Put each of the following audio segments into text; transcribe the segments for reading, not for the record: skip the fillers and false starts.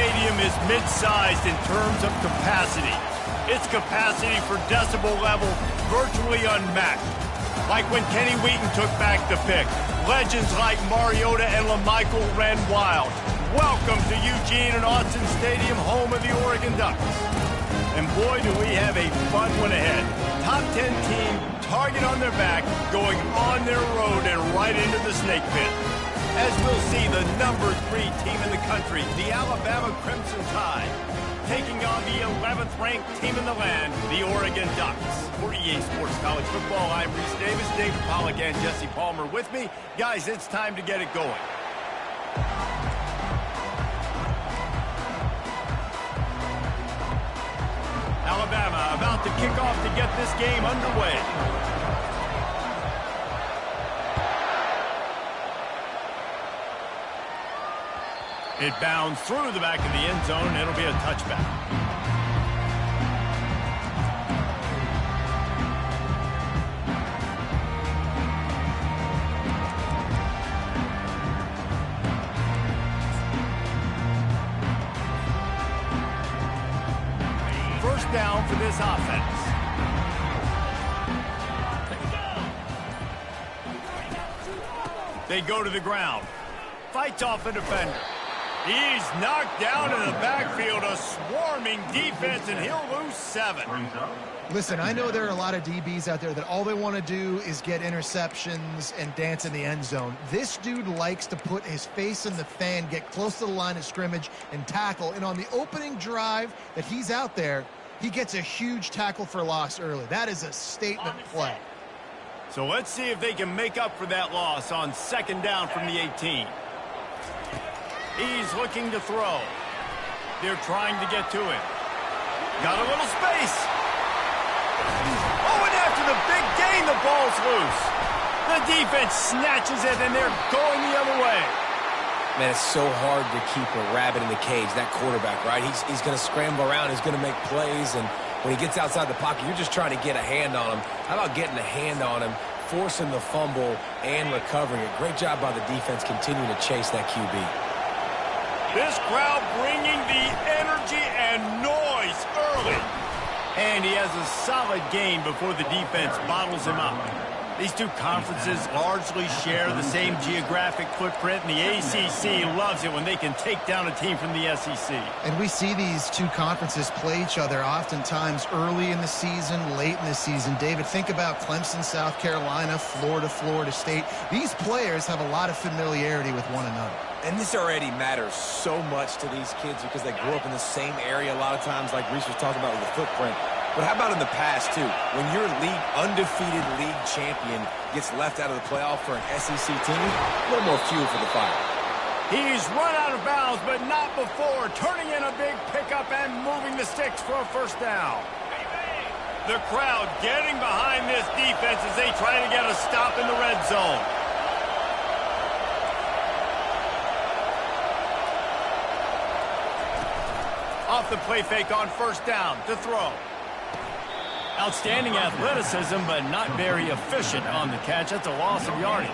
stadium is mid-sized in terms of capacity. Its capacity for decibel level virtually unmatched. Like when Kenny Wheaton took back the pick, legends like Mariota and LaMichael ran wild. Welcome to Eugene and Autzen Stadium, home of the Oregon Ducks. And boy, do we have a fun one ahead. Top 10 team, target on their back, going on their road and right into the snake pit. As we'll see, the number 3 team in the country, the Alabama Crimson Tide, taking on the 11th ranked team in the land, the Oregon Ducks. For EA Sports College Football, I'm Reese Davis, David Pollack, and Jesse Palmer with me. Guys, it's time to get it going. Alabama about to kick off to get this game underway. It bounds through the back of the end zone. It'll be a touchback. First down for this offense. They go to the ground. Fights off a defender. He's knocked down in the backfield, a swarming defense, and he'll lose 7. Listen, I know there are a lot of DBs out there that all they want to do is get interceptions and dance in the end zone. This dude likes to put his face in the fan, get close to the line of scrimmage, and tackle. And on the opening drive that he's out there, he gets a huge tackle for loss early. That is a statement play. So let's see if they can make up for that loss on second down from the 18. He's looking to throw. They're trying to get to him. Got a little space. Oh, and after the big gain, the ball's loose. The defense snatches it, and they're going the other way. Man, it's so hard to keep a rabbit in the cage, that quarterback, right? He's going to scramble around. He's going to make plays, and when he gets outside the pocket, you're just trying to get a hand on him. How about getting a hand on him, forcing the fumble, and recovering it? Great job by the defense continuing to chase that QB. This crowd bringing the energy and noise early. And he has a solid gain before the defense bottles him up. These two conferences largely share the same geographic footprint, and the ACC loves it when they can take down a team from the SEC. And we see these two conferences play each other oftentimes early in the season, late in the season. David, think about Clemson, South Carolina, Florida, Florida State. These players have a lot of familiarity with one another. And this already matters so much to these kids because they grew up in the same area a lot of times, like Reese was talking about with the footprint. But how about in the past, too? When your undefeated league champion gets left out of the playoff for an SEC team, a little more fuel for the fire. He's run out of bounds, but not before. Turning in a big pickup and moving the sticks for a first down. The crowd getting behind this defense as they try to get a stop in the red zone. Off the play fake on first down to throw. Outstanding athleticism, but not very efficient on the catch. That's a loss of yardage.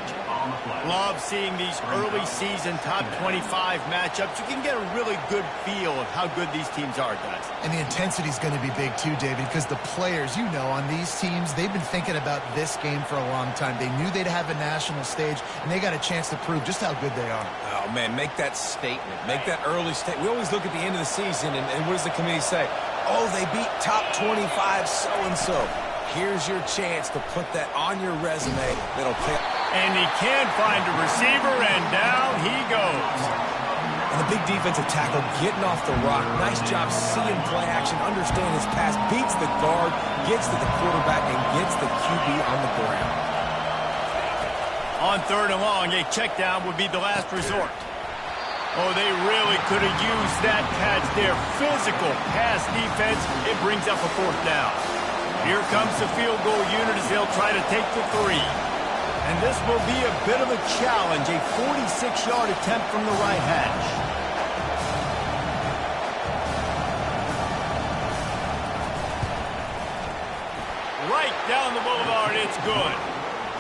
Love seeing these early season top 25 matchups. You can get a really good feel of how good these teams are, guys. And the intensity is going to be big too, David, because the players, you know, on these teams, they've been thinking about this game for a long time. They knew they'd have a national stage, and they got a chance to prove just how good they are. Oh, man, make that statement. Make that early statement. We always look at the end of the season, and what does the committee say? Oh, they beat top 25 so-and-so. Here's your chance to put that on your resume. That'll pay. And he can't find a receiver, and down he goes. And the big defensive tackle getting off the rock. Nice job seeing play action, understanding his pass, beats the guard, gets to the quarterback, and gets the QB on the ground. On third and long, a check down would be the last resort. Oh, they really could have used that catch there. Physical pass defense. It brings up a fourth down. Here comes the field goal unit as they'll try to take the 3. And this will be a bit of a challenge, a 46-yard attempt from the right hash. Right down the boulevard, it's good.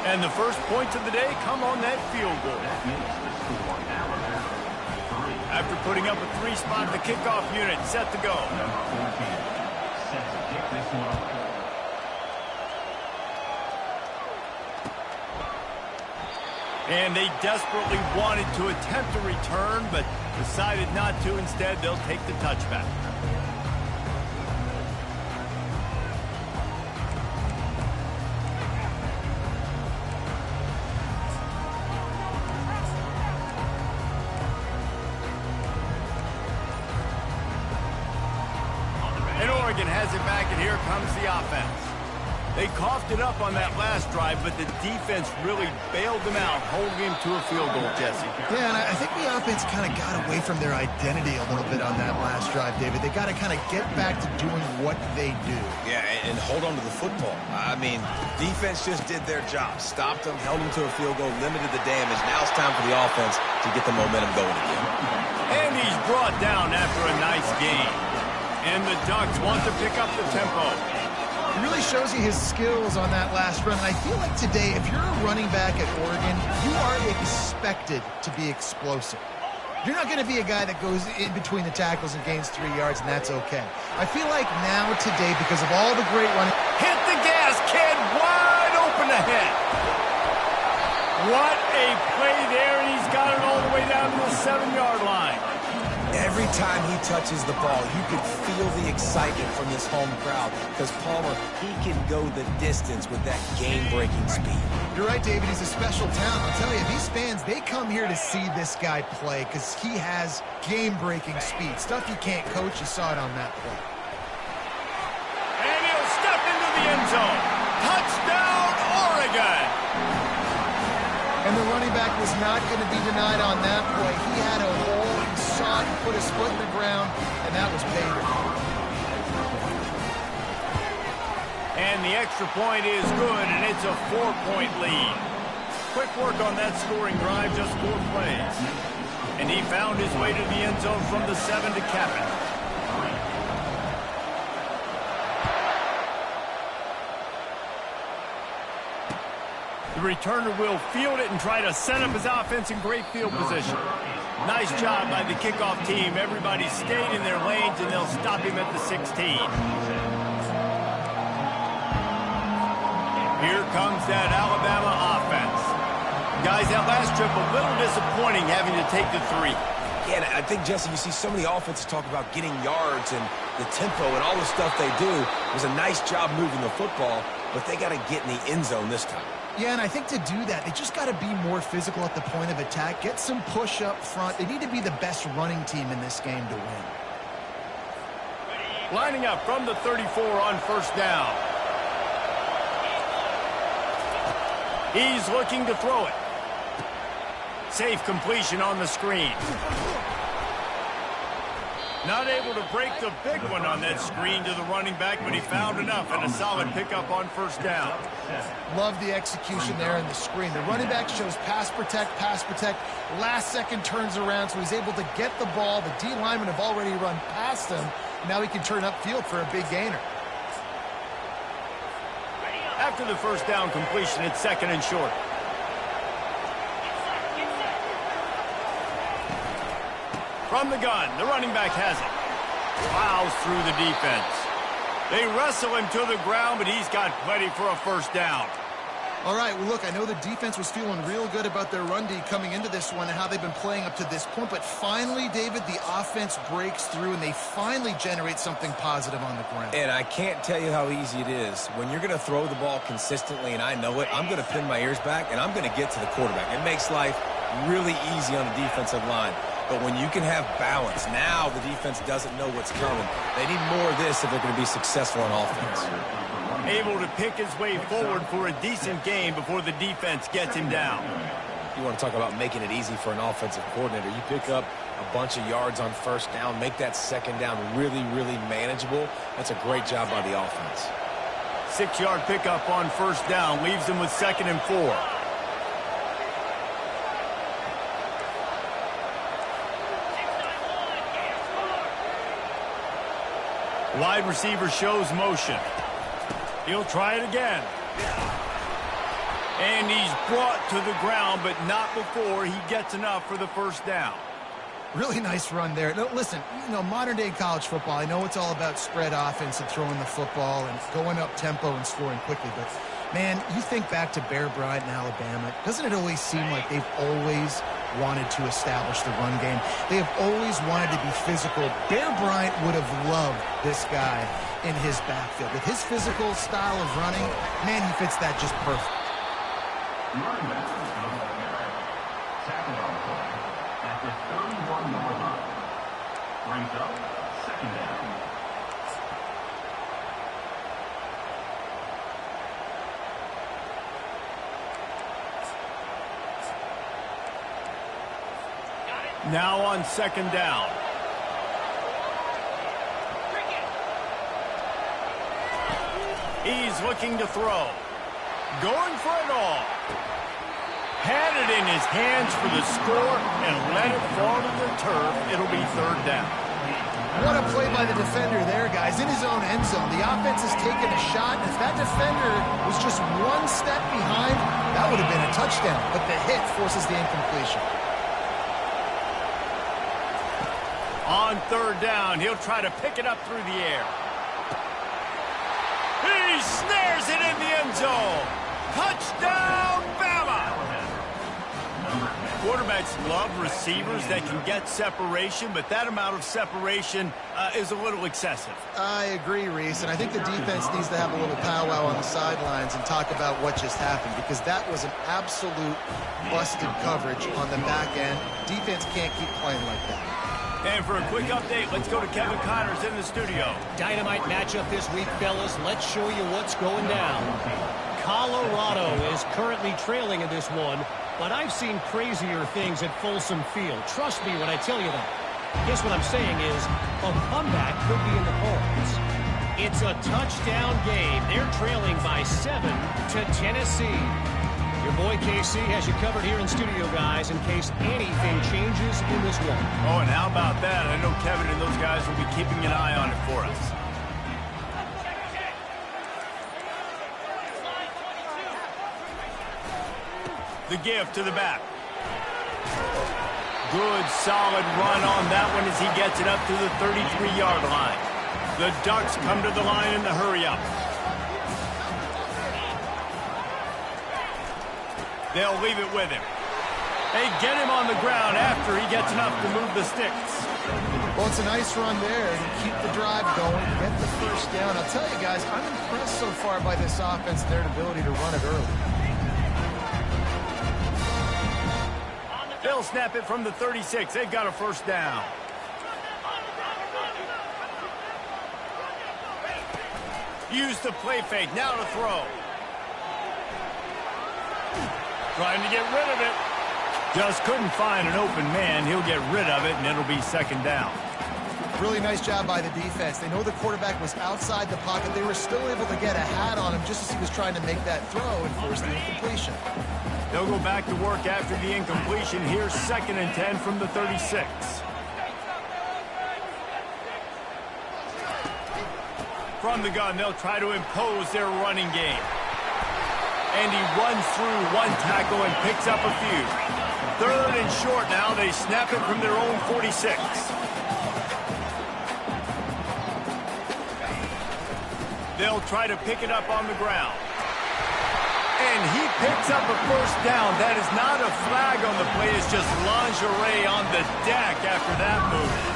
And the first points of the day come on that field goal. After putting up a 3-spot, the kickoff unit set to go. And they desperately wanted to attempt a return, but decided not to. Instead, they'll take the touchback. And Oregon has it back, and here comes the offense. They coughed it up on that last drive, but the defense really bailed them out, holding him to a field goal, Jesse. Yeah, and I think the offense kind of got away from their identity a little bit on that last drive, David. They got to kind of get back to doing what they do. Yeah, and hold on to the football. I mean, defense just did their job. Stopped them, held them to a field goal, limited the damage. Now it's time for the offense to get the momentum going again. And he's brought down after a nice game. And the Ducks want to pick up the tempo. It really shows you his skills on that last run. And I feel like today, if you're a running back at Oregon, you are expected to be explosive. You're not going to be a guy that goes in between the tackles and gains 3 yards, and that's okay. I feel like now today, because of all the great running... Hit the gas, kid! Wide open ahead. What a play there, and he's got it all the way down to the 7-yard line. Every time he touches the ball, you can feel the excitement from this home crowd because Palmer, he can go the distance with that game-breaking speed. You're right, David. He's a special talent. I'll tell you, these fans, they come here to see this guy play because he has game-breaking speed. Stuff you can't coach. You saw it on that play. And he'll step into the end zone. Touchdown, Oregon! And the running back was not going to be denied on that play. He had a hole, he saw it, put his foot in the ground, and that was paid. And the extra point is good, and it's a 4-point lead. Quick work on that scoring drive, just 4 plays. And he found his way to the end zone from the 7 to cap it. The returner will field it and try to set up his offense in great field position. Nice job by the kickoff team. Everybody stayed in their lanes, and they'll stop him at the 16. Here comes that Alabama offense. Guys, that last trip, a little disappointing having to take the 3. Yeah, and I think, Jesse, you see so many offenses talk about getting yards and the tempo and all the stuff they do. It was a nice job moving the football, but they got to get in the end zone this time. Yeah, and I think to do that, they just got to be more physical at the point of attack, get some push up front. They need to be the best running team in this game to win. Lining up from the 34 on first down. He's looking to throw it. Safe completion on the screen. Not able to break the big one on that screen to the running back, but he found enough and a solid pickup on first down. Love the execution there in the screen. The running back shows pass protect, last second turns around, so he's able to get the ball. The D linemen have already run past him. Now he can turn upfield for a big gainer. After the first down completion, it's 2nd and short. From the gun, the running back has it. Plows through the defense. They wrestle him to the ground, but he's got plenty for a first down. All right, well, look, I know the defense was feeling real good about their run D coming into this one and how they've been playing up to this point, but finally, David, the offense breaks through and they finally generate something positive on the ground. And I can't tell you how easy it is. When you're going to throw the ball consistently, and I know it, I'm going to pin my ears back, and I'm going to get to the quarterback. It makes life really easy on the defensive line. But when you can have balance, now the defense doesn't know what's coming. They need more of this if they're going to be successful on offense. Able to pick his way forward for a decent game before the defense gets him down. You want to talk about making it easy for an offensive coordinator. You pick up a bunch of yards on first down, make that second down really, really manageable. That's a great job by the offense. 6-yard pickup on first down leaves them with 2nd and 4. Wide receiver shows motion. He'll try it again. And he's brought to the ground, but not before he gets enough for the first down. Really nice run there. No, listen, modern-day college football, I know it's all about spread offense and throwing the football and going up tempo and scoring quickly, but, man, you think back to Bear Bryant in Alabama, doesn't it always seem like they've always wanted to establish the run game? They have always wanted to be physical. Bear Bryant would have loved this guy in his backfield. With his physical style of running, man, he fits that just perfect. Tackled on the play at the 31-yard line. Brings up second down. Now on second down. He's looking to throw. Going for it all. Had it in his hands for the score and let it fall to the turf. It'll be third down. What a play by the defender there, guys. In his own end zone, the offense has taken a shot, and if that defender was just one step behind, that would have been a touchdown. But the hit forces the incompletion. On third down, he'll try to pick it up through the air. He snares it in the end zone. Touchdown, Bama! Quarterbacks love receivers that can get separation, but that amount of separation is a little excessive. I agree, Reese, and I think the defense needs to have a little powwow on the sidelines and talk about what just happened, because that was an absolute busted coverage on the back end. Defense can't keep playing like that. And for a quick update, let's go to Kevin Connors in the studio. Dynamite matchup this week, fellas. Let's show you what's going down. Colorado is currently trailing in this one, but I've seen crazier things at Folsom Field. Trust me when I tell you that. Guess what I'm saying is a comeback could be in the cards. It's a touchdown game. They're trailing by 7 to Tennessee. Your boy KC has you covered here in studio, guys, in case anything changes in this one. Oh, and how about that? I know Kevin and those guys will be keeping an eye on it for us. The give to the back. Good, solid run on that one as he gets it up to the 33-yard line. The Ducks come to the line in the hurry-up. They'll leave it with him. They get him on the ground after he gets enough to move the sticks. Well, it's a nice run there to keep the drive going, get the first down. I'll tell you guys, I'm impressed so far by this offense and their ability to run it early. They'll snap it from the 36. They've got a first down. Use the play fake. Now to throw. Trying to get rid of it. Just couldn't find an open man. He'll get rid of it, and it'll be second down. Really nice job by the defense. They know the quarterback was outside the pocket. They were still able to get a hat on him just as he was trying to make that throw and force the incompletion. They'll go back to work after the incompletion. Here's 2nd and 10 from the 36. From the gun, they'll try to impose their running game. And he runs through one tackle and picks up a few. 3rd and short now. They snap it from their own 46. They'll try to pick it up on the ground. And he picks up a first down. That is not a flag on the play. It's just lingerie on the deck after that move.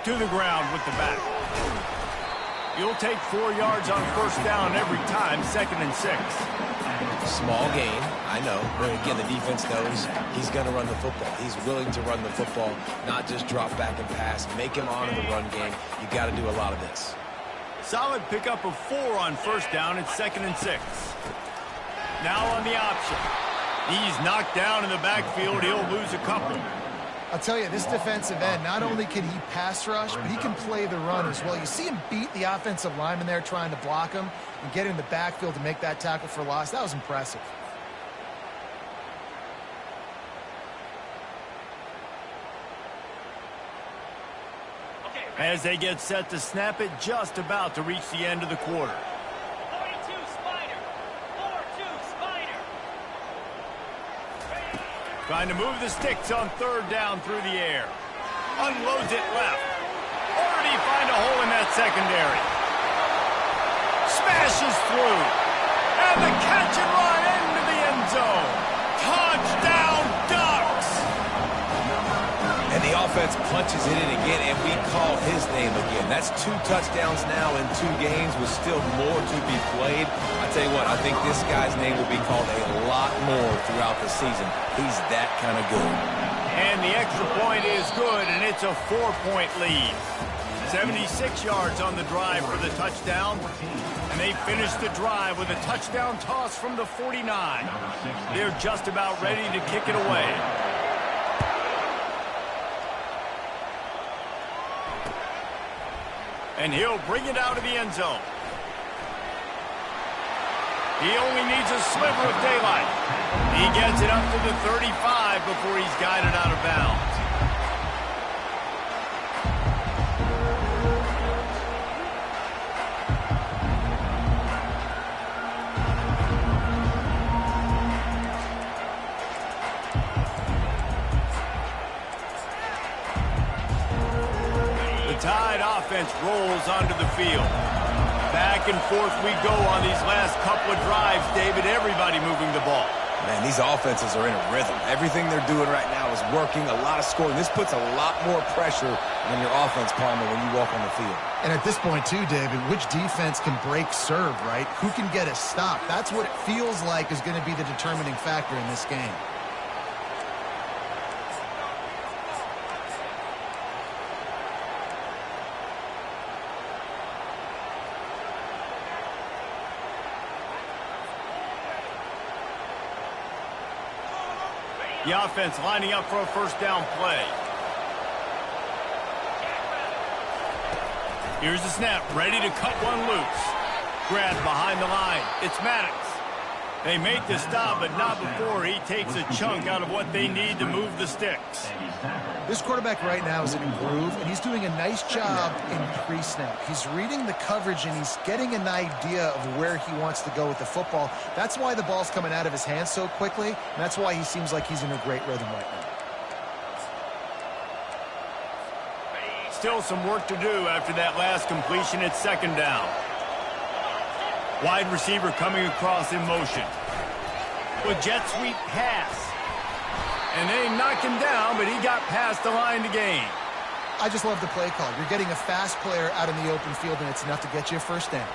To the ground with the back. You'll take 4 yards on first down every time, 2nd and 6. Small gain, I know. But again, the defense knows he's going to run the football. He's willing to run the football, not just drop back and pass. Make him honor the run game. You got to do a lot of this. Solid pickup of 4 on first down. It's 2nd and 6. Now on the option. He's knocked down in the backfield. He'll lose a couple. I'll tell you, this defensive end, not only can he pass rush, but he can play the run as well. You see him beat the offensive lineman there trying to block him and get in the backfield to make that tackle for loss. That was impressive. As they get set to snap it, just about to reach the end of the quarter. 42 Spider. 4-2. Trying to move the sticks on third down through the air. Unloads it left. Already find a hole in that secondary. Smashes through. And the catch and run into the end zone. Touchdown, Ducks! And the offense punches it in again, and we call his name again. That's 2 touchdowns now in 2 games with still more to be played. I tell you what, I think this guy's name will be called a lot more throughout the season. He's that kind of good. And the extra point is good, and it's a 4-point lead. 76 yards on the drive for the touchdown. And they finish the drive with a touchdown toss from the 49. They're just about ready to kick it away. And he'll bring it out of the end zone. He only needs a sliver of daylight. He gets it up to the 35 before he's guided out of bounds. Tide offense rolls onto the field. Back and forth we go on these last couple of drives, David. Everybody moving the ball. Man, these offenses are in a rhythm. Everything they're doing right now is working. A lot of scoring. This puts a lot more pressure on your offense, Palmer, when you walk on the field. And at this point, too, David, which defense can break serve, right? Who can get a stop? That's what it feels like is going to be the determining factor in this game. The offense lining up for a first down play. Here's the snap, ready to cut one loose. Grabbed behind the line. It's Maddox. They make the stop, but not before he takes a chunk out of what they need to move the sticks. This quarterback right now is in a groove, and he's doing a nice job in pre-snap. He's reading the coverage, and he's getting an idea of where he wants to go with the football. That's why the ball's coming out of his hands so quickly, and that's why he seems like he's in a great rhythm right now. Still some work to do after that last completion at second down. Wide receiver coming across in motion. With jet sweep pass. And they knock him down, but he got past the line to gain. I just love the play call. You're getting a fast player out in the open field, and it's enough to get you a first down.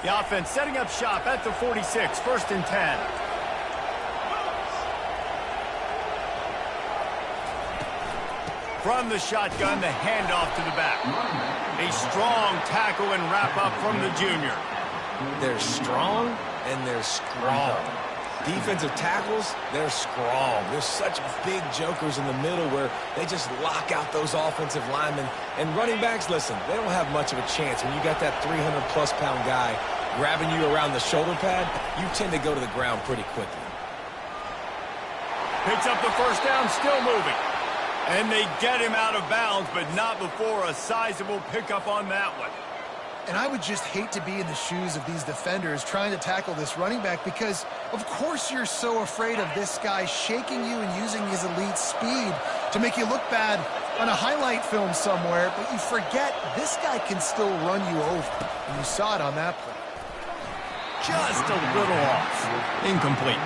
The offense setting up shop at the 46, 1st and 10. From the shotgun, the handoff to the back. A strong tackle and wrap up from the junior. They're strong and they're strong. Defensive tackles, they're strong. There's such big jokers in the middle where they just lock out those offensive linemen. And running backs, listen, they don't have much of a chance. When you got that 300-plus pound guy grabbing you around the shoulder pad, you tend to go to the ground pretty quickly. Picks up the first down, still moving. And they get him out of bounds, but not before a sizable pickup on that one. And I would just hate to be in the shoes of these defenders trying to tackle this running back because, of course, you're so afraid of this guy shaking you and using his elite speed to make you look bad on a highlight film somewhere, but you forget this guy can still run you over. And you saw it on that play. Just a little off. Incomplete.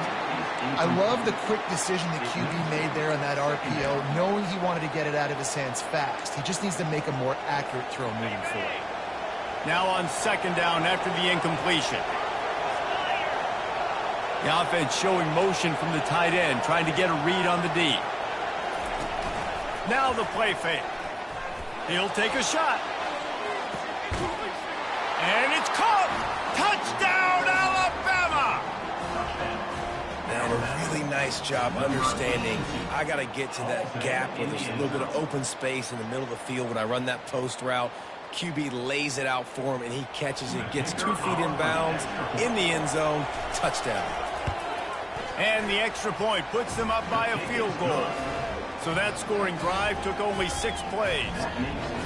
I love the quick decision that QB made there on that RPO, knowing he wanted to get it out of his hands fast. He just needs to make a more accurate throw moving forward. Now on second down after the incompletion. The offense showing motion from the tight end, trying to get a read on the D. Now the play fake. He'll take a shot. And it's caught. Touchdown, Alabama! Now, a really nice job understanding I got to get to that gap where there's a little bit of open space in the middle of the field when I run that post route. QB lays it out for him, and he catches it, gets 2 feet in bounds, in the end zone, touchdown. And the extra point puts them up by a field goal. So that scoring drive took only 6 plays.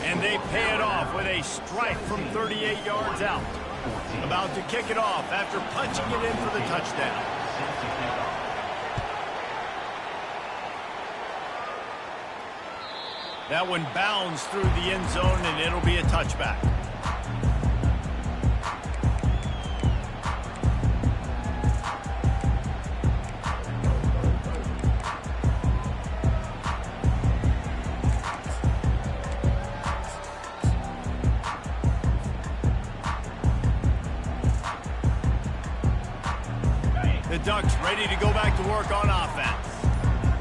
And they pay it off with a strike from 38 yards out. About to kick it off after punching it in for the touchdown. That one bounds through the end zone, and it'll be a touchback. The Ducks ready to go back to work on offense.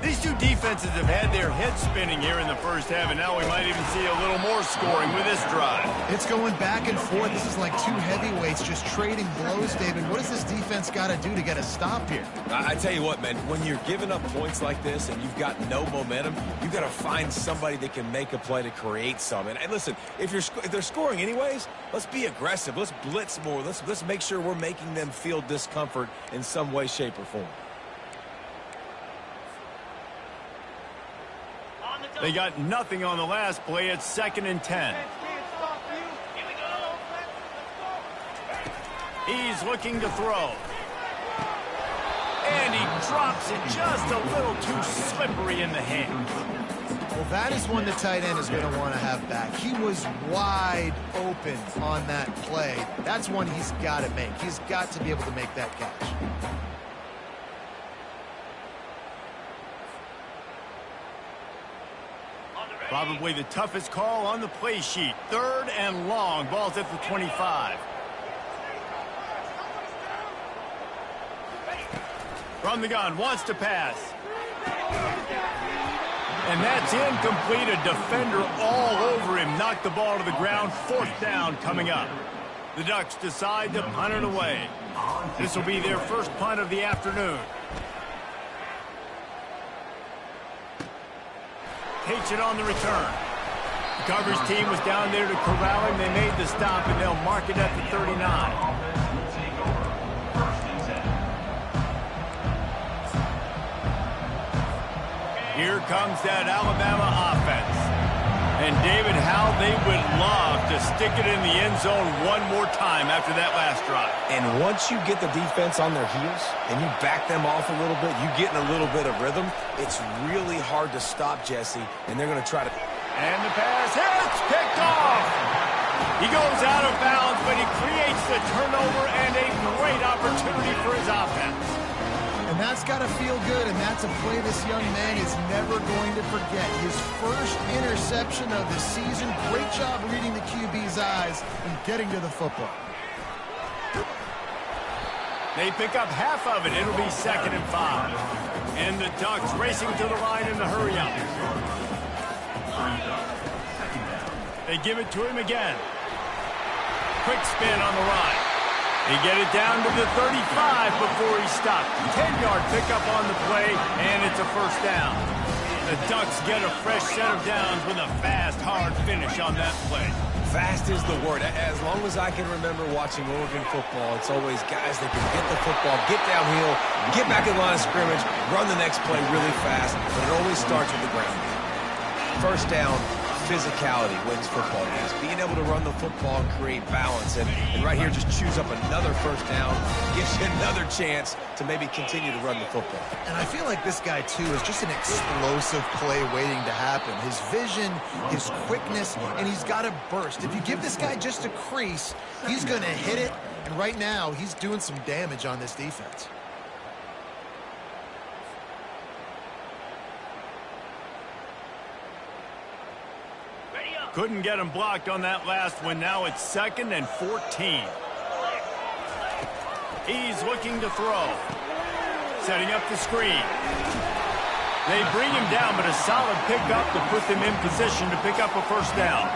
These two defenses have had their heads spinning here in the first half, and now we might even see a little more scoring with this drive. It's going back and forth. This is like two heavyweights just trading blows, David. What does this defense got to do to get a stop here? I tell you what, man, when you're giving up points like this and you've got no momentum, you've got to find somebody that can make a play to create some. And listen, if they're scoring anyways, let's be aggressive. Let's blitz more. Let's make sure we're making them feel discomfort in some way, shape, or form. They got nothing on the last play. It's 2nd and 10. He's looking to throw. And he drops it just a little too slippery in the hands. Well, that is one the tight end is going to want to have back. He was wide open on that play. That's one he's got to make. He's got to be able to make that catch. Probably the toughest call on the play sheet. 3rd and long. Ball's at the 25. From the gun. Wants to pass. And that's incomplete. A defender all over him. Knocked the ball to the ground. 4th down coming up. The Ducks decide to punt it away. This will be their first punt of the afternoon. Takes it on the return. The coverage team was down there to corral him. They made the stop, and they'll mark it at the 39. Here comes that Alabama offense. And David, how they would love to stick it in the end zone one more time after that last drive. And once you get the defense on their heels and you back them off a little bit, you get in a little bit of rhythm, it's really hard to stop Jesse, and they're going to try to... And the pass hits, picked off. He goes out of bounds, but he creates the turnover and a great opportunity for his offense. And that's got to feel good, and that's a play this young man is never going to forget. His first interception of the season. Great job reading the QB's eyes and getting to the football. They pick up half of it. It'll be 2nd and 5. And the Ducks racing to the line in the hurry-up. They give it to him again. Quick spin on the run. They get it down to the 35 before he stopped. 10-yard pickup on the play, and it's a 1st down. The Ducks get a fresh set of downs with a fast, hard finish on that play. Fast is the word. As long as I can remember watching Oregon football, it's always guys that can get the football, get downhill, get back in line of scrimmage, run the next play really fast, but it always starts with the ground. 1st down, physicality wins football games. Being able to run the football and create balance. And right here, just choose up another 1st down, gives you another chance to maybe continue to run the football. And I feel like this guy, too, is just an explosive play waiting to happen. His vision, his quickness, and he's got a burst. If you give this guy just a crease, he's going to hit it. And right now, he's doing some damage on this defense. Couldn't get him blocked on that last one. Now it's 2nd and 14. He's looking to throw. Setting up the screen. They bring him down, but a solid pickup to put them in position to pick up a 1st down.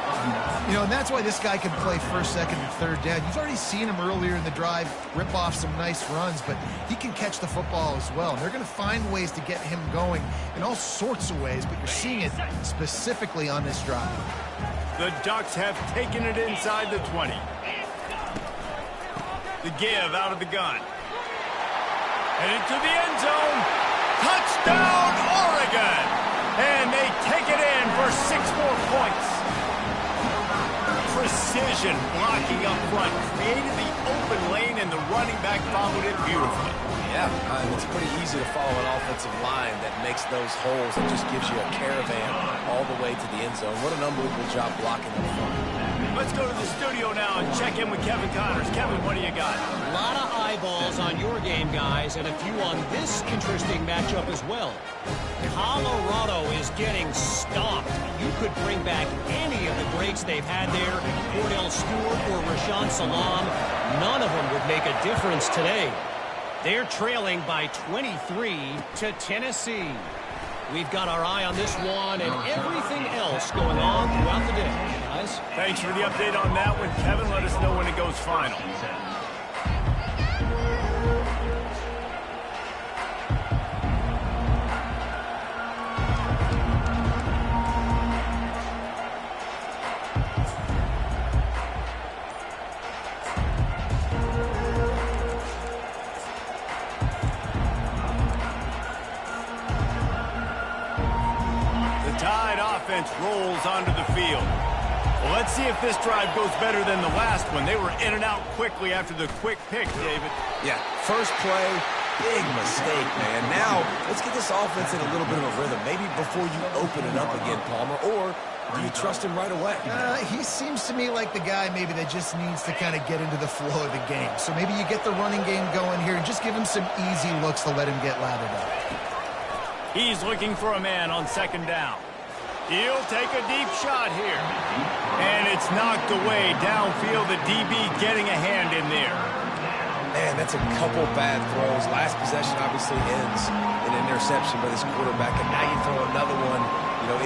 You know, and that's why this guy can play 1st, 2nd, and 3rd down. You've already seen him earlier in the drive rip off some nice runs, but he can catch the football as well. And they're going to find ways to get him going in all sorts of ways, but you're seeing it specifically on this drive. The Ducks have taken it inside the 20. The give out of the gun. Headed to the end zone. Touchdown, Oregon! And they aggression, blocking up front, created the open lane, and the running back followed it beautifully. Yeah, it's pretty easy to follow an offensive line that makes those holes and just gives you a caravan all the way to the end zone. What an unbelievable job blocking up front. Let's go to the studio now and check in with Kevin Connors. Kevin, what do you got? A lot of eyeballs on your game, guys, and a few on this interesting matchup as well. Colorado is getting stomped. You could bring back any of the greats they've had there, Cordell Stewart or Rashaan Salam. None of them would make a difference today. They're trailing by 23 to Tennessee. We've got our eye on this one and everything else going on throughout the day, guys. Thanks for the update on that one, Kevin. Let us know when it goes final. Rolls onto the field. Well, let's see if this drive goes better than the last one. They were in and out quickly after the quick pick, David. Yeah, first play, big mistake, man. Now, let's get this offense in a little bit of a rhythm. Maybe before you open it up again, Palmer, or do you trust him right away? He seems to me like the guy maybe that just needs to kind of get into the flow of the game. So maybe you get the running game going here and just give him some easy looks to let him get lathered up. He's looking for a man on second down. He'll take a deep shot here. And it's knocked away downfield. The DB getting a hand in there. Man, that's a couple bad throws. Last possession obviously ends in an interception by this quarterback. And now you throw another one,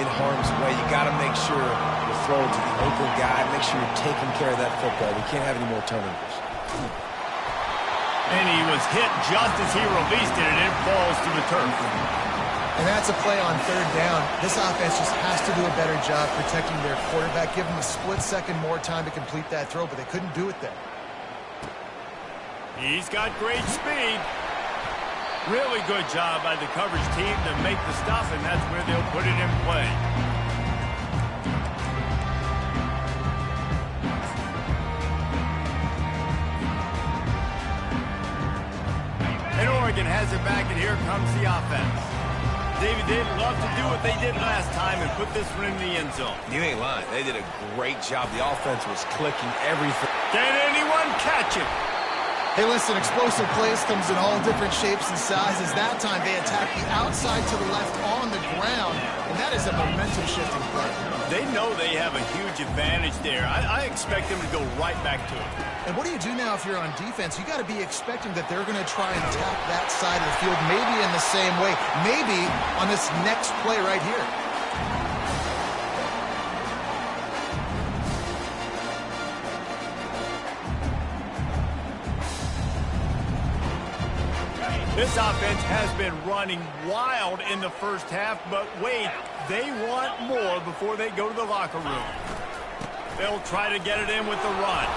in harm's way. You got to make sure you're throwing to the open guy. Make sure you're taking care of that football. We can't have any more turnovers. And he was hit just as he released it, and it falls to the turf. And that's a play on third down. This offense just has to do a better job protecting their quarterback. Give them a split second more time to complete that throw, but they couldn't do it there. He's got great speed. Really good job by the coverage team to make the stuff, and that's where they'll put it in play. And Oregon has it back, and here comes the offense. David, they'd love to do what they did last time and put this one in the end zone. You ain't lying. They did a great job. The offense was clicking everything. Can anyone catch it? Hey, listen, explosive plays comes in all different shapes and sizes. That time they attack the outside to the left on the ground, and that is a momentum-shifting play. They know they have a huge advantage there. I expect them to go right back to it. And what do you do now if you're on defense? You got to be expecting that they're going to try and attack that side of the field, maybe in the same way, maybe on this next play right here. This offense has been running wild in the first half, but wait, they want more before they go to the locker room. They'll try to get it in with the run.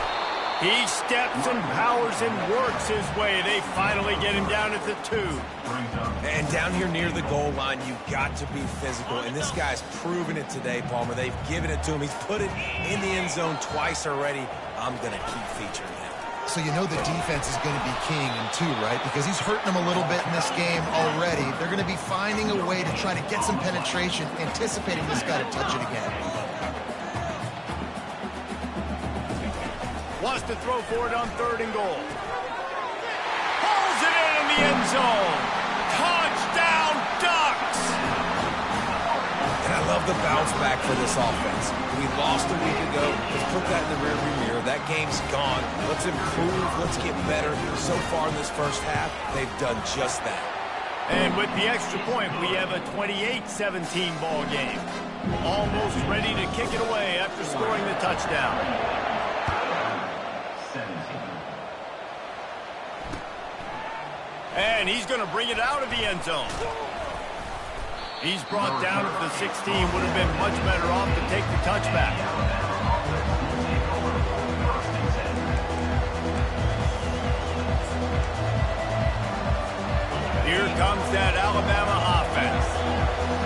He steps and powers and works his way. They finally get him down at the 2. And down here near the goal line, you've got to be physical. And this guy's proven it today, Palmer. They've given it to him. He's put it in the end zone twice already. I'm going to keep featuring him. So you know the defense is going to be king in 2, right? Because he's hurting them a little bit in this game already. They're going to be finding a way to try to get some penetration, anticipating this guy to touch it again. Wants to throw for it on 3rd and goal. Pulls it in the end zone. Touchdown, Ducks! And I love the bounce back for this offense. We lost a week ago. Let's put that in the rearview mirror. That game's gone. Let's improve. Let's get better. So far in this first half, they've done just that. And with the extra point, we have a 28-17 ball game. Almost ready to kick it away after scoring the touchdown. And he's going to bring it out of the end zone. He's brought down at the 16. Would have been much better off to take the touchback. Here comes that Alabama offense.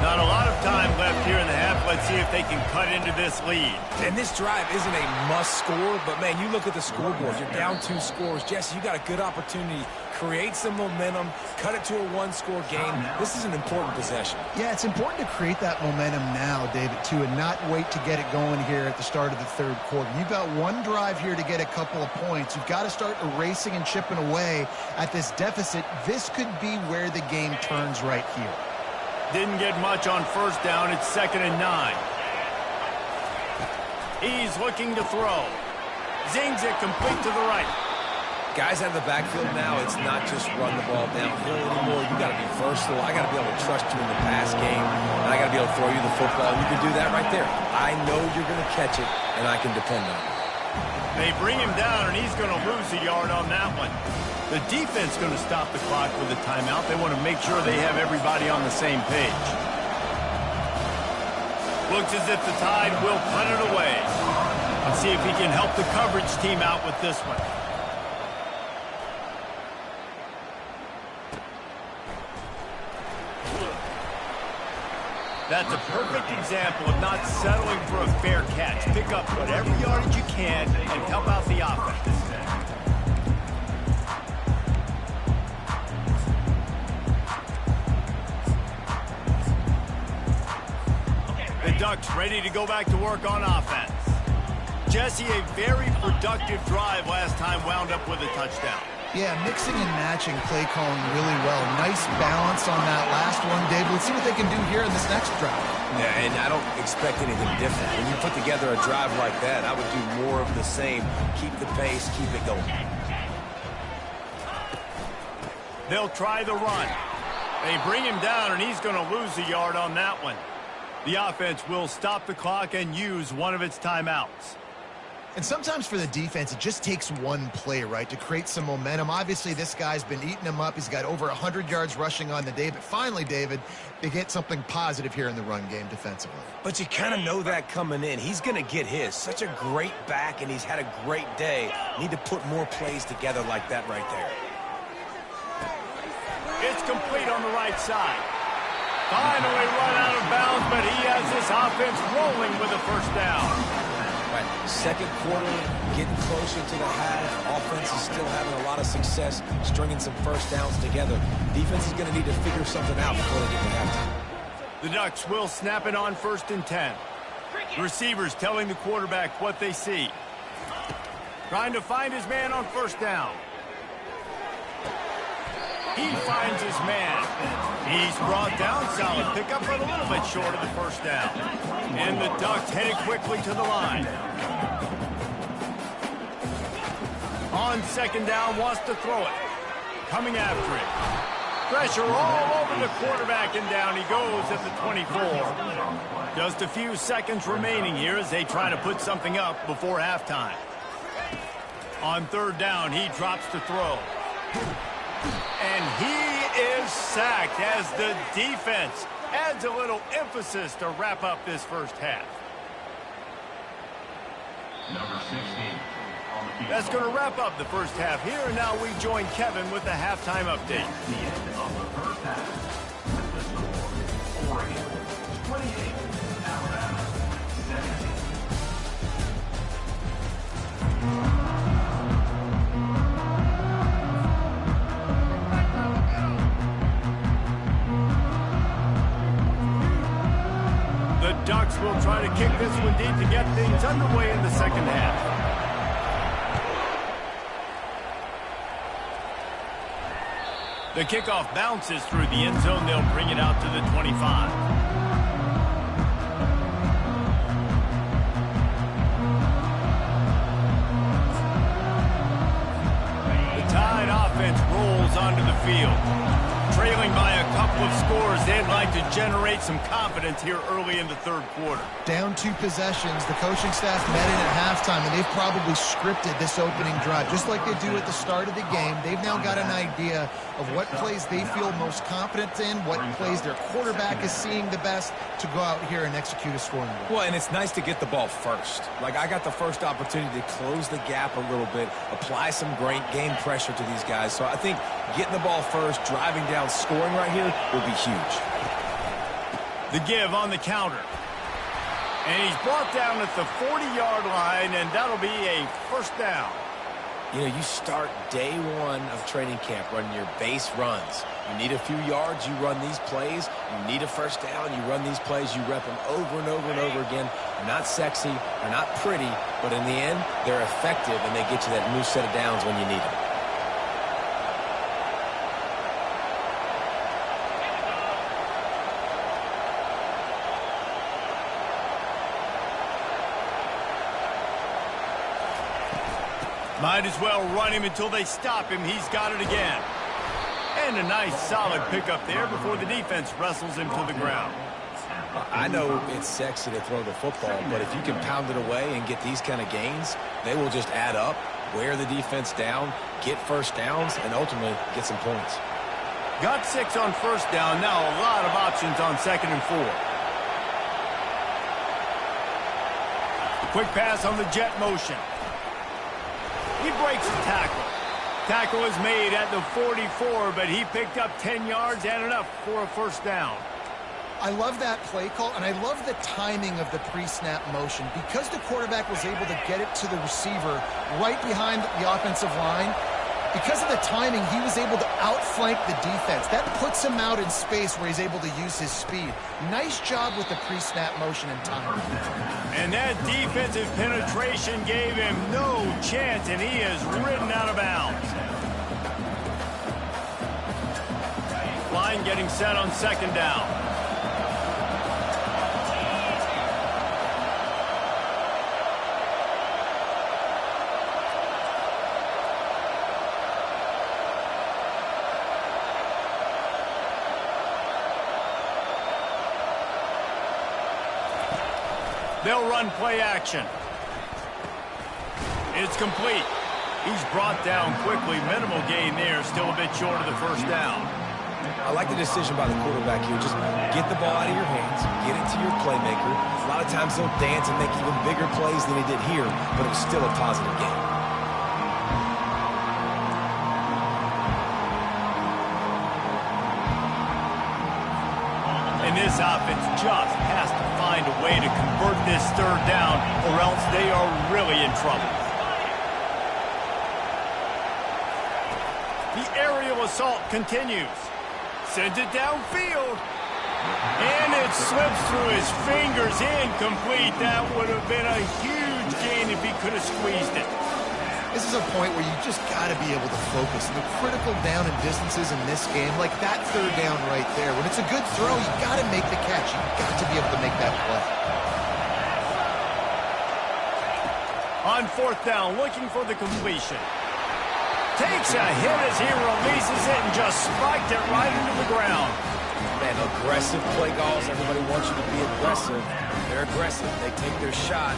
Not a lot of time left here in the half. Let's see if they can cut into this lead. And this drive isn't a must score, but, man, you look at the scoreboard. You're down 2 scores. Jesse, you got a good opportunity. Create some momentum. Cut it to a 1-score game. This is an important possession. Yeah, it's important to create that momentum now, David, too, and not wait to get it going here at the start of the third quarter. You've got one drive here to get a couple of points. You've got to start erasing and chipping away at this deficit. This could be where the game turns right here. Didn't get much on first down. It's 2nd and 9. He's looking to throw. Zings it complete to the right. Guys out of the backfield now, it's not just run the ball downhill anymore. You got to be versatile. I got to be able to trust you in the pass game, and I got to be able to throw you the football. You can do that right there. I know you're going to catch it, and I can depend on it. They bring him down, and he's going to lose a yard on that one. The defense going to stop the clock with a timeout. They want to make sure they have everybody on the same page. Looks as if the Tide will punt it away. Let's see if he can help the coverage team out with this one. That's a perfect example of not settling for a fair catch. Pick up whatever yardage you can and help out the offense. The Ducks ready to go back to work on offense. Jesse, a very productive drive last time, wound up with a touchdown. Yeah, mixing and matching play calling really well. Nice balance on that last one, Dave. Let's see what they can do here in this next drive. Yeah, and I don't expect anything different. When you put together a drive like that, I would do more of the same. Keep the pace, keep it going. They'll try the run. They bring him down, and he's going to lose a yard on that one. The offense will stop the clock and use one of its timeouts. And sometimes for the defense, it just takes one play, right, to create some momentum. Obviously, this guy's been eating them up. He's got over 100 yards rushing on the day. But finally, David, they get something positive here in the run game defensively. But you kind of know that coming in. He's going to get his. Such a great back, and he's had a great day. Need to put more plays together like that right there. It's complete on the right side. Finally run out of bounds, but he has this offense rolling with a first down. Right. Second quarter, getting closer to the half. Offense is still having a lot of success stringing some first downs together. Defense is going to need to figure something out before they get to halftime. The Ducks will snap it on 1st and 10. The receivers telling the quarterback what they see. Trying to find his man on first down. He finds his man. He's brought down. Solid pickup, but a little bit short of the first down. And the Ducks headed quickly to the line. On 2nd down, wants to throw it. Coming after it. Pressure all over the quarterback, and down he goes at the 24. Just a few seconds remaining here as they try to put something up before halftime. On 3rd down, he drops to throw. And he is sacked as the defense adds a little emphasis to wrap up this first half. Number 16. That's going to wrap up the first half here, and now we join Kevin with the halftime update. The end of the first half. The score, Oregon 28, Alabama 17. The Ducks will try to kick this one deep to get things underway in the second half. The kickoff bounces through the end zone. They'll bring it out to the 25. The Tide offense rolls onto the field. Trailing by a couple of scores, they'd like to generate some confidence here early in the third quarter. Down 2 possessions, the coaching staff met in at halftime, and they've probably scripted this opening drive. Just like they do at the start of the game, they've now got an idea of what plays they feel most confident in, what plays their quarterback is seeing the best to go out here and execute a scoring goal. Well, and it's nice to get the ball first. Like, I got the first opportunity to close the gap a little bit, apply some great game pressure to these guys. So I think getting the ball first, driving down, scoring right here will be huge. The give on the counter. And he's brought down at the 40-yard line, and that'll be a first down. You know, you start day one of training camp running your base runs. You need a few yards, you run these plays. You need a first down, you run these plays. You rep them over and over and over again. They're not sexy, they're not pretty, but in the end, they're effective, and they get you that new set of downs when you need them. Might as well run him until they stop him. He's got it again. And a nice solid pickup there before the defense wrestles him to the ground. I know it's sexy to throw the football, but if you can pound it away and get these kind of gains, they will just add up, wear the defense down, get first downs, and ultimately get some points. Got 6 on first down. Now a lot of options on 2nd and 4. Quick pass on the jet motion. He breaks the tackle. Tackle is made at the 44, but he picked up 10 yards and enough for a first down. I love that play call, and I love the timing of the pre-snap motion. Because the quarterback was able to get it to the receiver right behind the offensive line, because of the timing, he was able to outflank the defense. That puts him out in space where he's able to use his speed. Nice job with the pre-snap motion and timing. And that defensive penetration gave him no chance, and he is ridden out of bounds. Line getting set on 2nd down. They'll run play action. It's complete. He's brought down quickly. Minimal gain there. Still a bit short of the first down. I like the decision by the quarterback here. Just get the ball out of your hands, get it to your playmaker. A lot of times they'll dance and make even bigger plays than he did here, but it was still a positive game. And this offense just has to find a way to convert this 3rd down, or else they are really in trouble. The aerial assault continues. Sends it downfield. And it slips through his fingers, incomplete. That would have been a huge gain if he could have squeezed it. This is a point where you just got to be able to focus. And the critical down and distances in this game, like that 3rd down right there, when it's a good throw, you got to make the catch. You got to be able to make that play. On 4th down, looking for the completion. Takes a hit as he releases it and just spiked it right into the ground. Man, aggressive play calls. Everybody wants you to be aggressive. They're aggressive. They take their shot.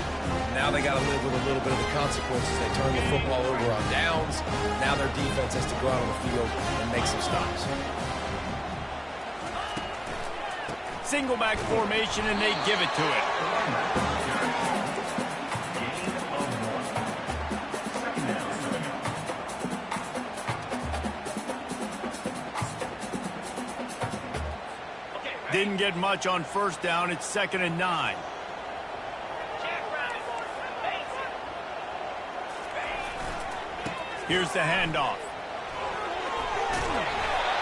Now they got to live with a little bit of the consequences. They turn the football over on downs. Now their defense has to go out on the field and make some stops. Single back formation, and they give it to it. Didn't get much on first down. It's 2nd and 9. Here's the handoff.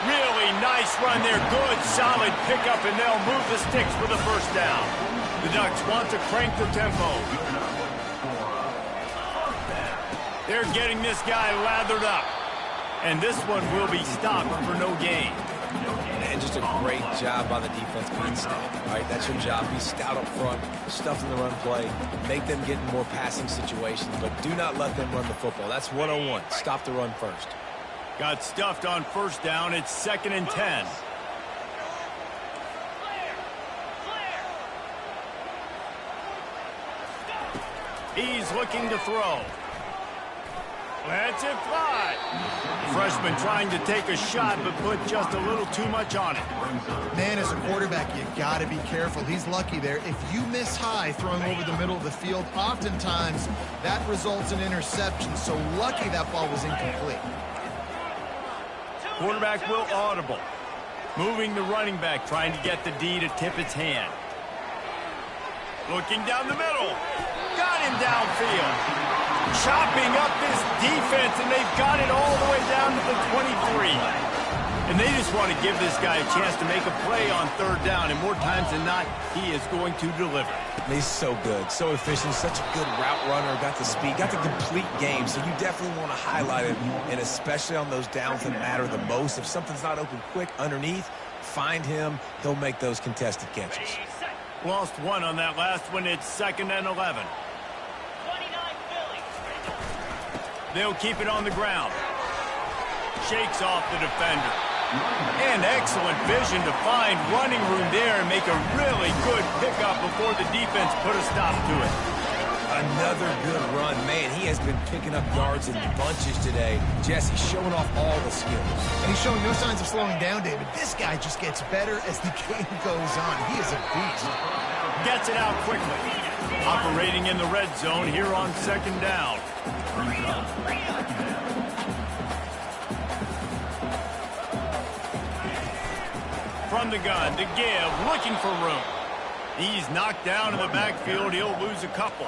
Really nice run there. Good, solid pickup, and they'll move the sticks for the first down. The Ducks want to crank the tempo. They're getting this guy lathered up. And this one will be stopped for no gain. And just a great job by the defense being stout. All right, that's your job. Be stout up front, stuff in the run play, make them get in more passing situations, but do not let them run the football. That's 101. Stop the run first. Got stuffed on first down. It's 2nd and 10. He's looking to throw. Lets it fly. Freshman trying to take a shot, but put just a little too much on it. Man, as a quarterback, you got to be careful. He's lucky there. If you miss high throwing over the middle of the field, oftentimes that results in interception. So lucky that ball was incomplete. Quarterback will audible. Moving the running back, trying to get the D to tip its hand. Looking down the middle. Got him downfield. Chopping up this defense, and they've got it all the way down to the 23. And they just want to give this guy a chance to make a play on third down, and more times than not, he is going to deliver. He's so good, so efficient, such a good route runner, got the speed, got the complete game, so you definitely want to highlight him, and especially on those downs that matter the most. If something's not open quick underneath, find him, he'll make those contested catches. Lost one on that last one. It's 2nd and 11. They'll keep it on the ground. Shakes off the defender. And excellent vision to find running room there and make a really good pickup before the defense put a stop to it. Another good run. Man, he has been picking up yards in bunches today. Jesse showing off all the skills. And he's showing no signs of slowing down, David. This guy just gets better as the game goes on. He is a beast. Gets it out quickly. Operating in the red zone here on 2nd down. From the gun to give, looking for room. He's knocked down in the backfield. He'll lose a couple.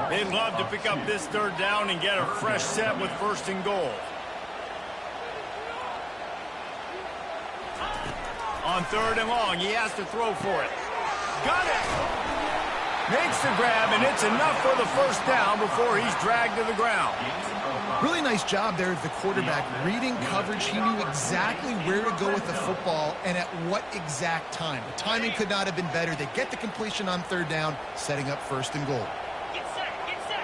They'd love to pick up this 3rd down and get a fresh set with 1st and goal. On 3rd and long, he has to throw for it. Got it! Makes the grab, and it's enough for the 1st down before he's dragged to the ground. Really nice job there of the quarterback. Reading coverage, he knew exactly where to go with the football and at what exact time. The timing could not have been better. They get the completion on 3rd down, setting up 1st and goal. Get set, get set.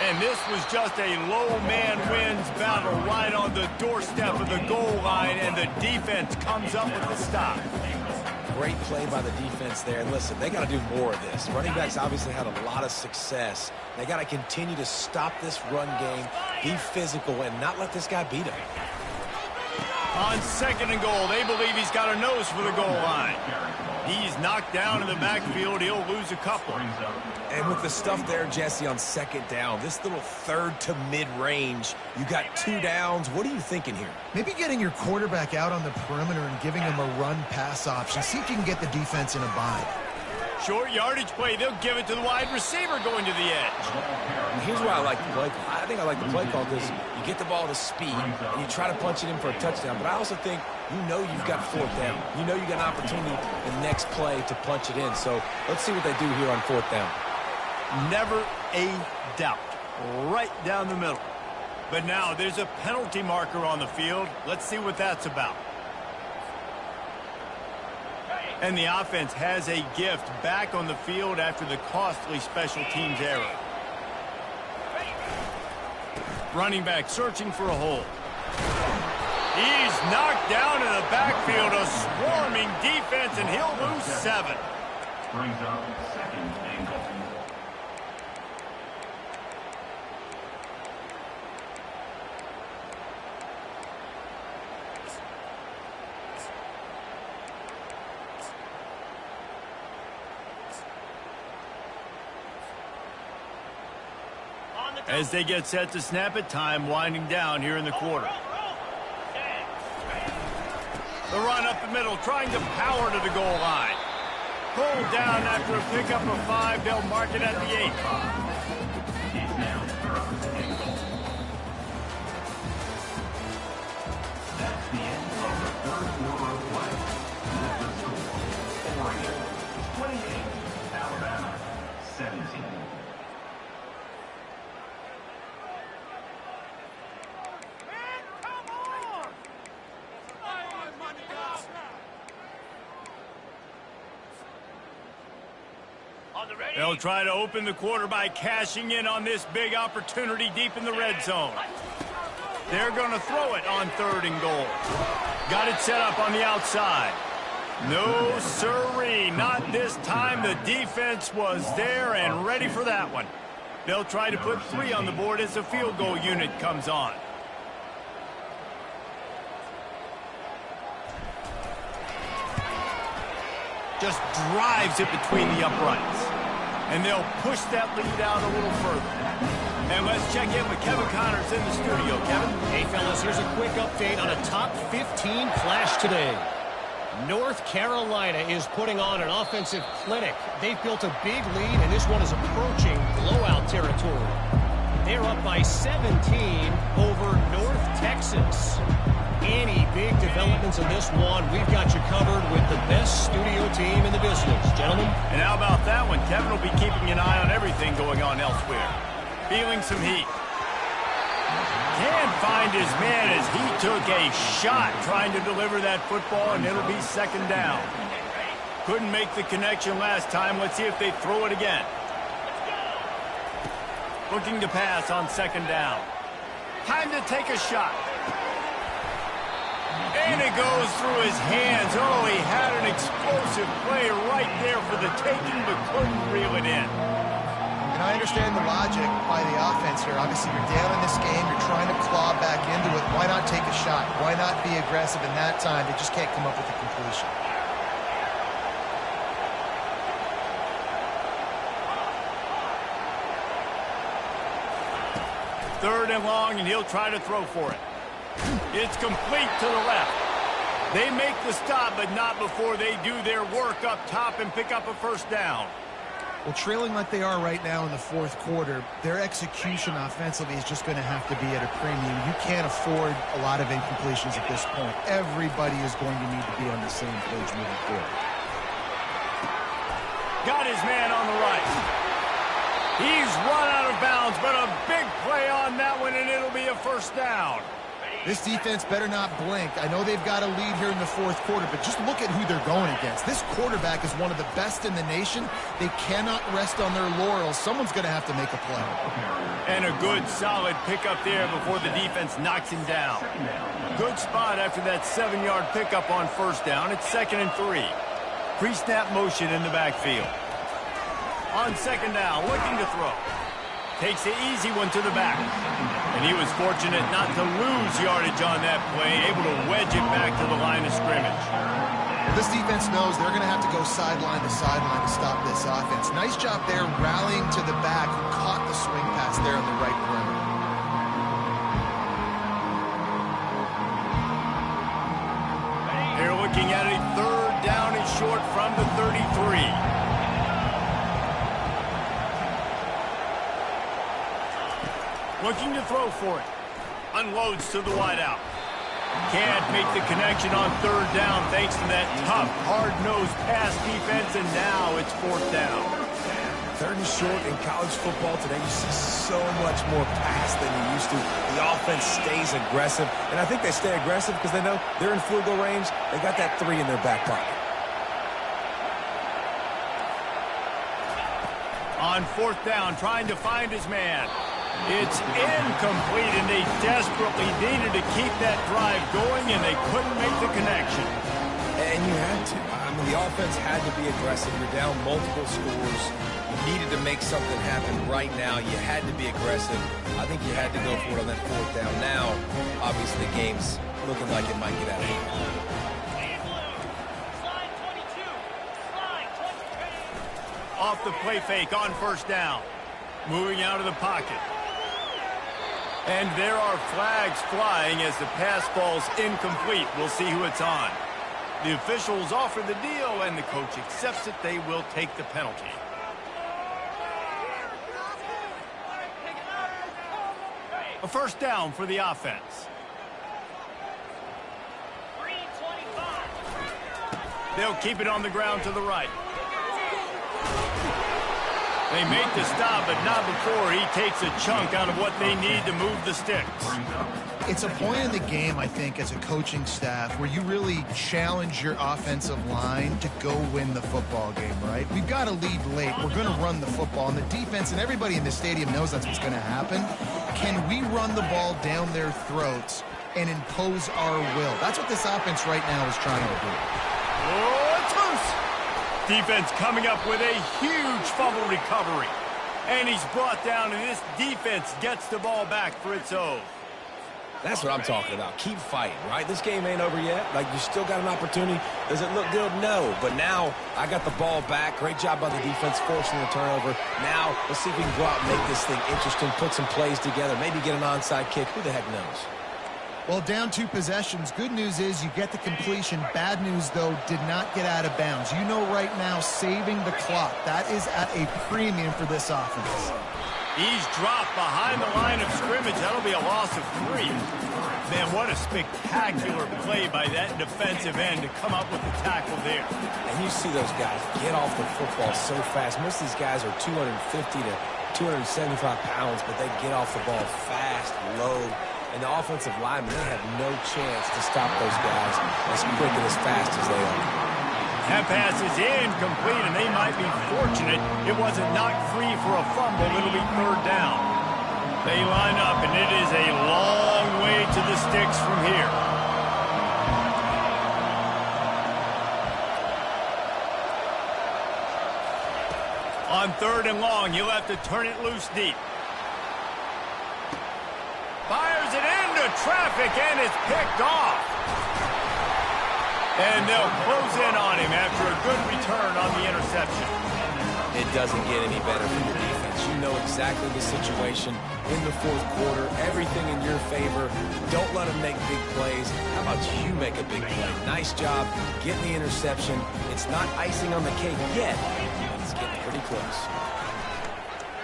And this was just a low man wins battle right on the doorstep of the goal line, and the defense comes up with the stop. Great play by the defense there. And listen, they got to do more of this. Running backs obviously had a lot of success. They got to continue to stop this run game, be physical, and not let this guy beat him. On 2nd and goal, they believe he's got a nose for the goal line. He's knocked down in the backfield. He'll lose a couple. And with the stuff there, Jesse, on 2nd down, this little 3rd to mid-range, you got 2 downs. What are you thinking here? Maybe getting your quarterback out on the perimeter and giving him a run-pass option. See if you can get the defense in a bind. Short yardage play. They'll give it to the wide receiver going to the edge. And here's why I like the play call. I think I like the play call because you get the ball to speed and you try to punch it in for a touchdown. But I also think you've got 4th down. You know you got an opportunity the next play to punch it in. So let's see what they do here on 4th down. Never a doubt. Right down the middle. But now there's a penalty marker on the field. Let's see what that's about. And the offense has a gift back on the field after the costly special teams error. Running back searching for a hole. He's knocked down in the backfield, a swarming defense, and he'll lose 7. Brings up 2nd and goal. As they get set to snap it, time winding down here in the quarter. The run up the middle, trying to power to the goal line. Pulled down after a pickup of 5. They'll mark it at the 8. It's now 3rd and goal. That's the end of the 3rd quarter of play. With the score, Oregon 28, Alabama 17. They'll try to open the quarter by cashing in on this big opportunity deep in the red zone. They're going to throw it on 3rd and goal. Got it set up on the outside. No siree, not this time. The defense was there and ready for that one. They'll try to put 3 on the board as the field goal unit comes on. Just drives it between the uprights. And they'll push that lead out a little further. And let's check in with Kevin Connors in the studio. Kevin? Hey, fellas, here's a quick update on a top 15 clash today. North Carolina is putting on an offensive clinic. They've built a big lead, and this one is approaching blowout territory. They're up by 17 over North Texas. Any big developments in this one, we've got you covered with the best studio team in the business. Gentlemen? And how about that one? Kevin will be keeping an eye on everything going on elsewhere. Feeling some heat. Can't find his man as he took a shot trying to deliver that football, and it'll be second down. Couldn't make the connection last time. Let's see if they throw it again. Looking to pass on second down. Time to take a shot. And it goes through his hands. Oh, he had an explosive play right there for the taking, but couldn't reel it in. And I understand the logic by the offense here. Obviously, you're down in this game. You're trying to claw back into it. Why not take a shot? Why not be aggressive in that time? They just can't come up with a completion. Third and long, and he'll try to throw for it. It's complete to the left. They make the stop, but not before they do their work up top and pick up a first down. Well, trailing like they are right now in the fourth quarter, their execution offensively is just going to have to be at a premium. You can't afford a lot of incompletions at this point. Everybody is going to need to be on the same page moving forward. Got his man on the right. He's run out of bounds, but a big play on that one, and it'll be a first down. This defense better not blink. I know they've got a lead here in the fourth quarter, but just look at who they're going against. This quarterback is one of the best in the nation. They cannot rest on their laurels. Someone's going to have to make a play. And a good, solid pickup there before the defense knocks him down. Good spot after that 7-yard pickup on first down. It's 2nd and 3. Pre-snap motion in the backfield. On second down, looking to throw. Takes the easy one to the back. And he was fortunate not to lose yardage on that play, able to wedge it back to the line of scrimmage. This defense knows they're going to have to go sideline to sideline to stop this offense. Nice job there rallying to the back, who caught the swing pass there on the right perimeter. They're looking at a third down and short from the 33. Looking to throw for it. Unloads to the wideout. Can't make the connection on third down thanks to that tough, hard-nosed pass defense, and now it's fourth down. Third and short in college football today, you see so much more pass than you used to. The offense stays aggressive, and I think they stay aggressive because they know they're in field goal range. They got that 3 in their back pocket. On fourth down, trying to find his man. It's incomplete, and they desperately needed to keep that drive going, and they couldn't make the connection. And you had to. I mean, the offense had to be aggressive. You're down multiple scores. You needed to make something happen right now. You had to be aggressive. I think you had to go for it on that fourth down. Now, obviously, the game's looking like it might get out of hand. Off the play fake on first down. Moving out of the pocket. And there are flags flying as the pass falls incomplete. We'll see who it's on. The officials offer the deal, and the coach accepts it. They will take the penalty. A first down for the offense. They'll keep it on the ground to the right. They make the stop, but not before he takes a chunk out of what they need to move the sticks. It's a point in the game, I think, as a coaching staff, where you really challenge your offensive line to go win the football game, right? We've got to lead late. We're going to run the football, and the defense and everybody in the stadium knows that's what's going to happen. Can we run the ball down their throats and impose our will? That's what this offense right now is trying to do. Oh, it's loose. Defense coming up with a huge fumble recovery. And he's brought down, and this defense gets the ball back for its own. That's what I'm talking about. Keep fighting, right? This game ain't over yet. Like, you still got an opportunity. Does it look good? No. But now I got the ball back. Great job by the defense forcing the turnover. Now let's see if we can go out and make this thing interesting, put some plays together, maybe get an onside kick. Who the heck knows? Well, down 2 possessions. Good news is you get the completion. Bad news, though, did not get out of bounds. You know right now, saving the clock. That is at a premium for this offense. He's dropped behind the line of scrimmage. That'll be a loss of 3. Man, what a spectacular play by that defensive end to come up with the tackle there. And you see those guys get off the football so fast. Most of these guys are 250 to 275 pounds, but they get off the ball fast, low. And the offensive linemen, they have no chance to stop those guys as quick and as fast as they are. That pass is incomplete, and they might be fortunate it wasn't knocked free for a fumble. It'll be 3rd down. They line up, and it is a long way to the sticks from here. On 3rd and long, you'll have to turn it loose deep. Fires it into traffic, and it's picked off. And they'll close in on him after a good return on the interception. It doesn't get any better for your defense. You know exactly the situation in the 4th quarter. Everything in your favor. Don't let them make big plays. How about you make a big play? Nice job getting the interception. It's not icing on the cake yet, but it's getting pretty close.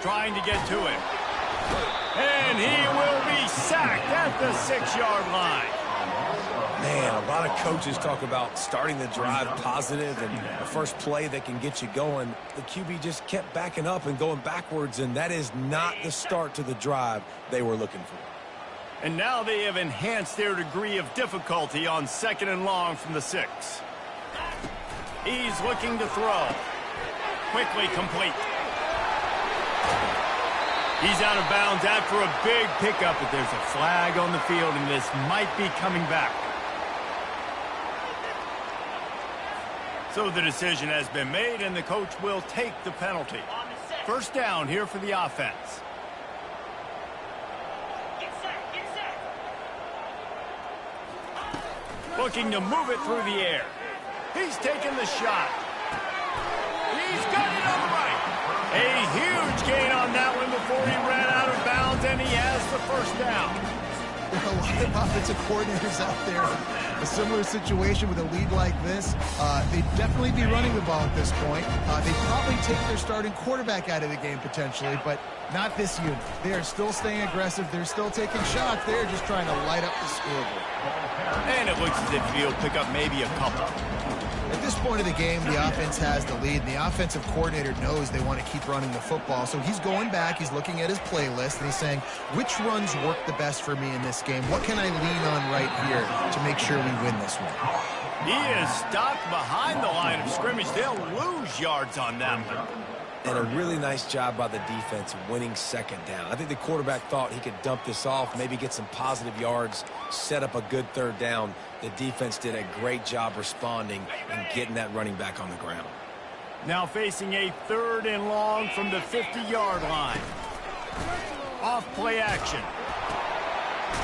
Trying to get to him. And he will be sacked at the 6-yard line. Man, a lot of coaches talk about starting the drive positive and the first play that can get you going. The QB just kept backing up and going backwards, and that is not the start to the drive they were looking for. And now they have enhanced their degree of difficulty on 2nd and long from the 6. He's looking to throw. Quickly complete. He's out of bounds after a big pickup, but there's a flag on the field, and this might be coming back. So the decision has been made, and the coach will take the penalty. 1st down here for the offense. Looking to move it through the air. He's taking the shot. He's got it on the right. A huge gain on that one before he ran out of bounds, and he has the 1st down. There are a lot of offensive coordinators out there. A similar situation with a lead like this. They'd definitely be running the ball at this point. They'd probably take their starting quarterback out of the game potentially, but not this unit. They are still staying aggressive. They're still taking shots. They're just trying to light up the scoreboard. And it looks as if he'll pick up maybe a couple. At this point of the game, the offense has the lead, and the offensive coordinator knows they want to keep running the football. So he's going back, he's looking at his playlist, and he's saying, which runs work the best for me in this game? What can I lean on right here to make sure we win this one? He is stopped behind the line of scrimmage. They'll lose yards on that one. And a really nice job by the defense winning 2nd down. I think the quarterback thought he could dump this off, maybe get some positive yards, set up a good 3rd down. The defense did a great job responding and getting that running back on the ground. Now facing a 3rd and long from the 50-yard line. Off play action.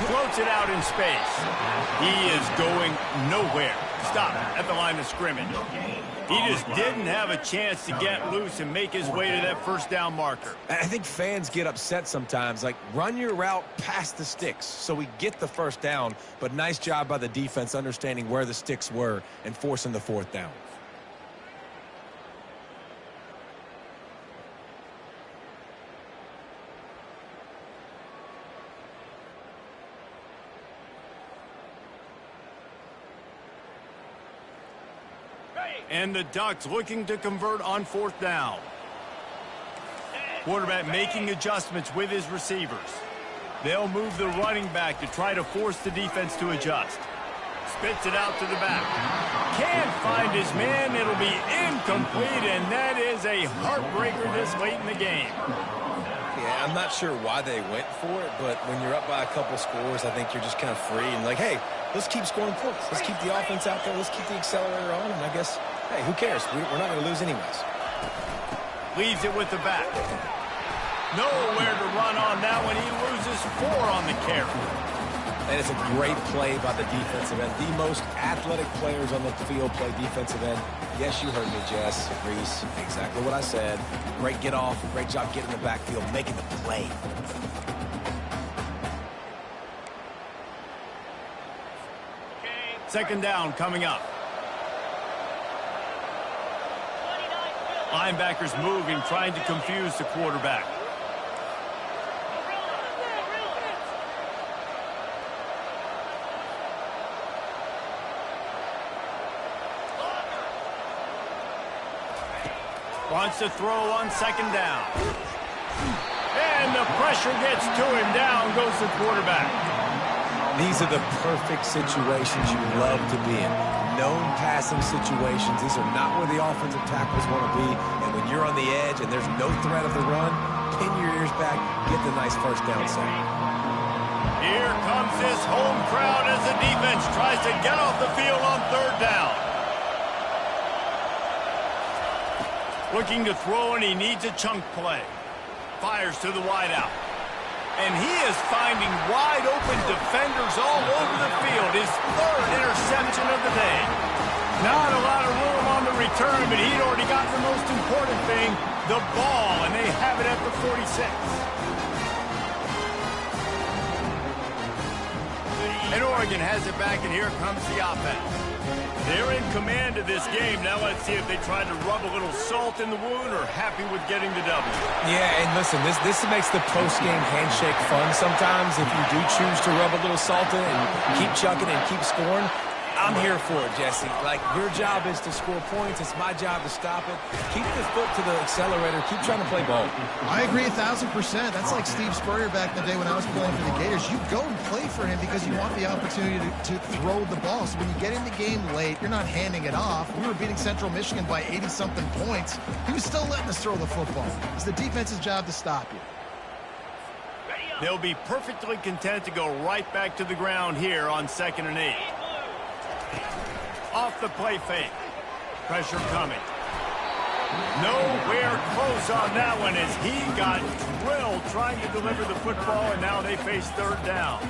Floats it out in space. He is going nowhere. Stop at the line of scrimmage. He just didn't have a chance to get loose and make his way to that 1st down marker. I think fans get upset sometimes, like run your route past the sticks so we get the 1st down, but nice job by the defense understanding where the sticks were and forcing the 4th down. And the Ducks looking to convert on 4th down. Quarterback making adjustments with his receivers. They'll move the running back to try to force the defense to adjust. Spits it out to the back. Can't find his man. It'll be incomplete, and that is a heartbreaker this late in the game. Yeah, I'm not sure why they went for it, but when you're up by a couple scores, I think you're just kind of free and like, hey, let's keep scoring points. Let's keep the offense out there. Let's keep the accelerator on, and I guess, hey, who cares? We're not going to lose anyways. Leaves it with the back. Nowhere to run on that one. He loses 4 on the carry. And it's a great play by the defensive end. The most athletic players on the field play defensive end. Yes, you heard me, Jess, Reese. Exactly what I said. Great get off. Great job getting in the backfield, making the play. Second down coming up. Linebackers moving, trying to confuse the quarterback. Wants to throw on second down. And the pressure gets to him. Down goes the quarterback. These are the perfect situations you love to be in. Known passing situations. These are not where the offensive tackles want to be. And when you're on the edge and there's no threat of the run, pin your ears back, get the nice first down sack. Here comes this home crowd as the defense tries to get off the field on third down. Looking to throw, and he needs a chunk play. Fires to the wideout. And he is finding wide-open defenders all over the field. His third interception of the day. Not a lot of room on the return, but he'd already got the most important thing, the ball, and they have it at the 46. And Oregon has it back, and here comes the offense. They're in command of this game. Now let's see if they try to rub a little salt in the wound or happy with getting the W. Yeah, and listen, this makes the post-game handshake fun sometimes. If you do choose to rub a little salt in and keep chucking and keep scoring, I'm here for it, Jesse. Like, your job is to score points. It's my job to stop it. Keep the foot to the accelerator. Keep trying to play ball. I agree 1,000%. That's like Steve Spurrier back in the day when I was playing for the Gators. You go and play for him because you want the opportunity to throw the ball. So when you get in the game late, you're not handing it off. We were beating Central Michigan by 80-something points. He was still letting us throw the football. It's the defense's job to stop you. They'll be perfectly content to go right back to the ground here on 2nd and 8. Off the play fake. Pressure coming. Nowhere close on that one as he got drilled trying to deliver the football, and now they face third down.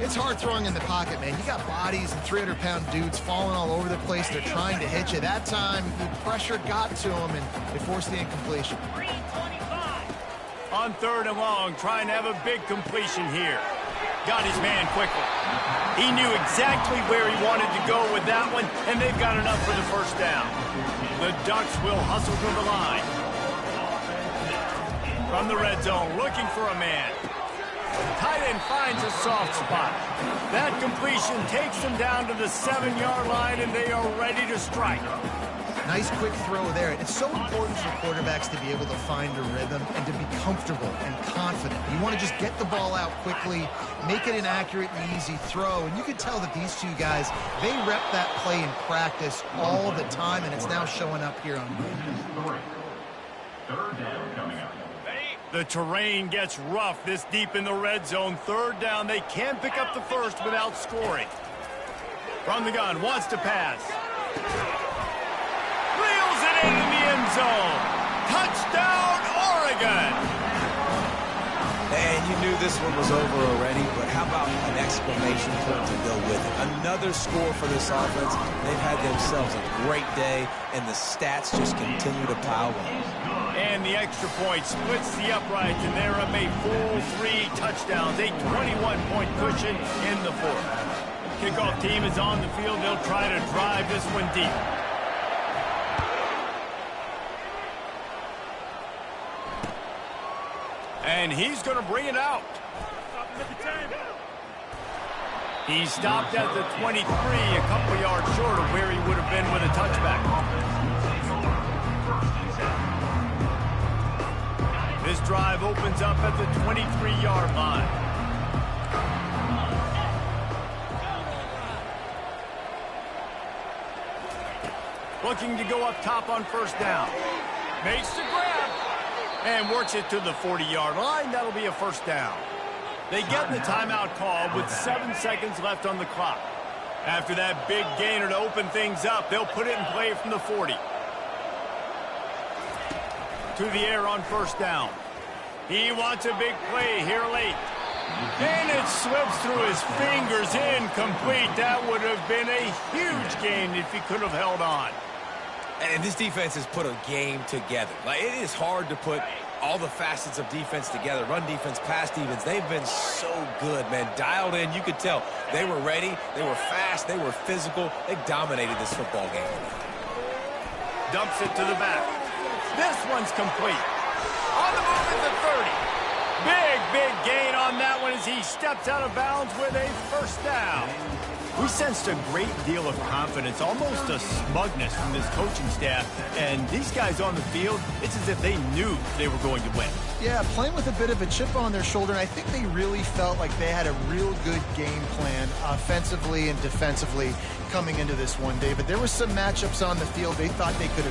It's hard throwing in the pocket, man. You got bodies and 300-pound dudes falling all over the place. They're trying to hit you. That time, the pressure got to them, and they forced the incompletion. On 3rd and long, trying to have a big completion here. Got his man quickly. He knew exactly where he wanted to go with that one, and they've got enough for the first down. The Ducks will hustle to the line. From the red zone, looking for a man. Tight end finds a soft spot. That completion takes them down to the 7-yard line, and they are ready to strike. Nice quick throw there. It's so important for quarterbacks to be able to find a rhythm and to be comfortable and confident. You want to just get the ball out quickly, make it an accurate and easy throw. And you can tell that these two guys, they rep that play in practice all the time, and it's now showing up here on game. Third down coming up. The terrain gets rough this deep in the red zone. 3rd down, they can pick up the first without scoring. From the gun, wants to pass. Reels it in the end zone. Touchdown, Oregon. And you knew this one was over already, but how about an exclamation point to go with it? Another score for this offense. They've had themselves a great day, and the stats just continue to pile up. And the extra point splits the uprights, and they're up a full 3 touchdowns, a 21-point cushion in the 4th. Kickoff team is on the field. They'll try to drive this one deep. And he's going to bring it out. He stopped at the 23, a couple yards short of where he would have been with a touchback. This drive opens up at the 23-yard line. Looking to go up top on 1st down. Makes the grab. And works it to the 40-yard line. That'll be a 1st down. They get the timeout call with 7 seconds left on the clock. After that big gainer to open things up, they'll put it in play from the 40. To the air on 1st down. He wants a big play here late. And it slips through his fingers, incomplete. That would have been a huge gain if he could have held on. And this defense has put a game together. Like, it is hard to put all the facets of defense together. Run defense, pass defense. They've been so good, man. Dialed in. You could tell they were ready. They were fast. They were physical. They dominated this football game. Dumps it to the back. This one's complete. On the move at the 30. Big gain on that one as he steps out of bounds with a first down. We sensed a great deal of confidence, almost a smugness from this coaching staff. And these guys on the field, it's as if they knew they were going to win. Yeah, playing with a bit of a chip on their shoulder, and I think they really felt like they had a real good game plan offensively and defensively coming into this one, David. There were some matchups on the field they thought they could have